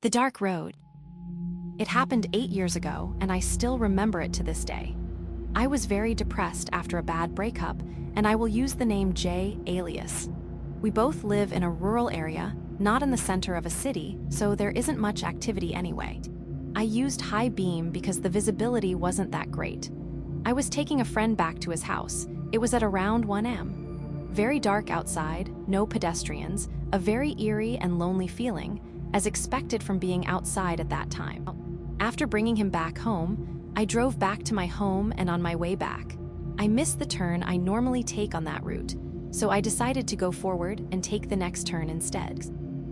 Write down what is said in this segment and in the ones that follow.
The dark road. It happened 8 years ago, and I still remember it to this day. I was very depressed after a bad breakup, and I will use the name Jay alias. We both live in a rural area, not in the center of a city, so there isn't much activity anyway. I used high beam because the visibility wasn't that great. I was taking a friend back to his house. It was at around 1 a.m. Very dark outside, no pedestrians, a very eerie and lonely feeling, as expected from being outside at that time. After bringing him back home, I drove back to my home, and on my way back, I missed the turn I normally take on that route, so I decided to go forward and take the next turn instead.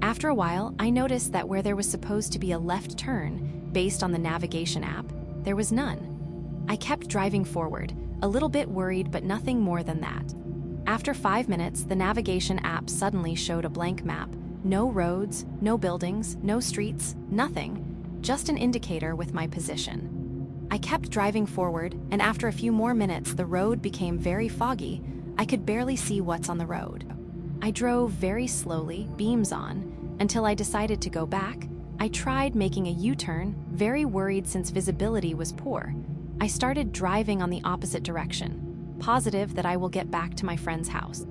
After a while, I noticed that where there was supposed to be a left turn, based on the navigation app, there was none. I kept driving forward, a little bit worried but nothing more than that. After 5 minutes, the navigation app suddenly showed a blank map. No roads, no buildings, no streets, nothing, just an indicator with my position. I kept driving forward, and after a few more minutes, the road became very foggy. I could barely see what's on the road. I drove very slowly, beams on, until I decided to go back. I tried making a U-turn, very worried since visibility was poor. I started driving on the opposite direction, positive that I will get back to my friend's house.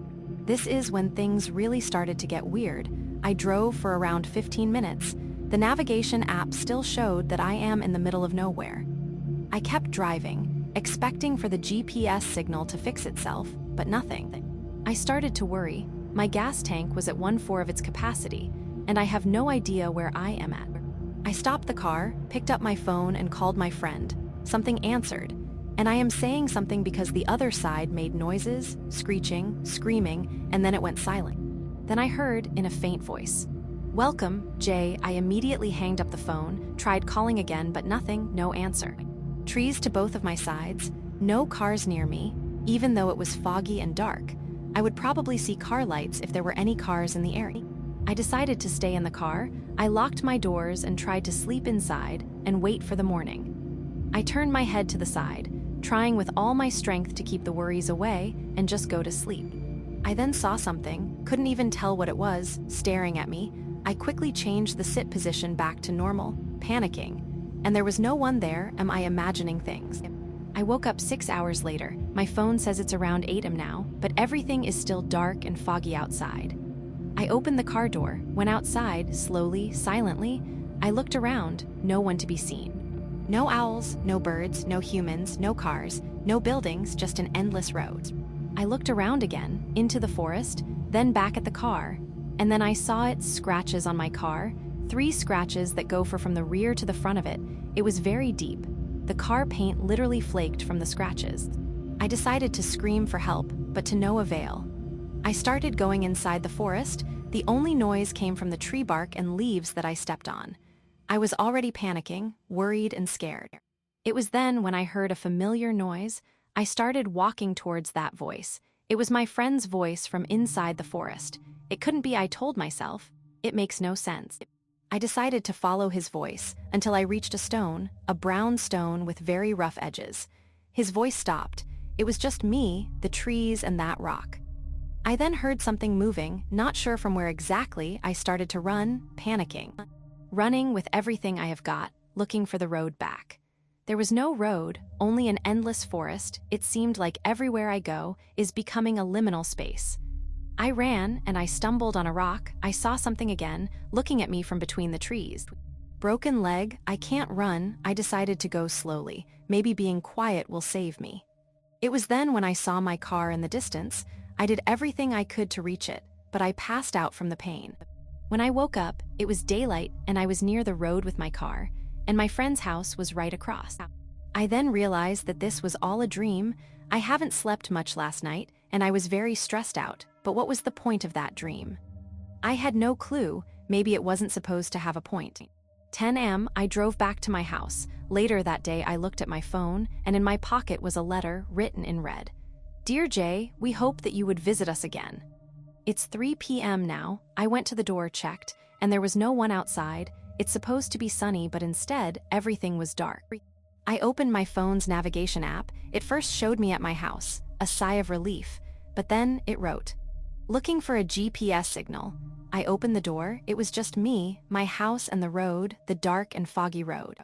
This is when things really started to get weird. I drove for around 15 minutes. The navigation app still showed that I am in the middle of nowhere. I kept driving, expecting for the GPS signal to fix itself, but nothing. I started to worry. My gas tank was at 1/4 of its capacity, and I have no idea where I am at. I stopped the car, picked up my phone, and called my friend. Something answered, and I am saying something because the other side made noises, screeching, screaming, and then it went silent. Then I heard, in a faint voice, "Welcome, Jay." I immediately hanged up the phone, tried calling again, but nothing, no answer. Trees to both of my sides, no cars near me, even though it was foggy and dark. I would probably see car lights if there were any cars in the area. I decided to stay in the car. I locked my doors and tried to sleep inside and wait for the morning. I turned my head to the side, trying with all my strength to keep the worries away and just go to sleep. I then saw something, couldn't even tell what it was, staring at me. I quickly changed the sit position back to normal, panicking. And there was no one there. Am I imagining things? I woke up 6 hours later. My phone says it's around 8 a.m. now, but everything is still dark and foggy outside. I opened the car door, went outside, slowly, silently. I looked around, no one to be seen. No owls, no birds, no humans, no cars, no buildings, just an endless road. I looked around again, into the forest, then back at the car, and then I saw its scratches on my car, 3 scratches that go from the rear to the front of it. It was very deep. The car paint literally flaked from the scratches. I decided to scream for help, but to no avail. I started going inside the forest. The only noise came from the tree bark and leaves that I stepped on. I was already panicking, worried and scared. It was then when I heard a familiar noise. I started walking towards that voice. It was my friend's voice from inside the forest. It couldn't be, I told myself. It makes no sense. I decided to follow his voice until I reached a stone, a brown stone with very rough edges. His voice stopped. It was just me, the trees, and that rock. I then heard something moving, not sure from where exactly. I started to run, panicking. Running with everything I have got, looking for the road back. There was no road, only an endless forest. It seemed like everywhere I go is becoming a liminal space. I ran, and I stumbled on a rock. I saw something again, looking at me from between the trees. Broken leg, I can't run. I decided to go slowly. Maybe being quiet will save me. It was then when I saw my car in the distance. I did everything I could to reach it, but I passed out from the pain. When I woke up, it was daylight, and I was near the road with my car, and my friend's house was right across. I then realized that this was all a dream. I haven't slept much last night, and I was very stressed out, but what was the point of that dream? I had no clue. Maybe it wasn't supposed to have a point. 10 a.m., I drove back to my house. Later that day, I looked at my phone, and in my pocket was a letter written in red. "Dear Jay, we hope that you would visit us again." It's 3 p.m. now. I went to the door, checked, and there was no one outside. It's supposed to be sunny, but instead, everything was dark. I opened my phone's navigation app. It first showed me at my house, a sigh of relief, but then it wrote, "Looking for a GPS signal. I opened the door. It was just me, my house, and the road, the dark and foggy road.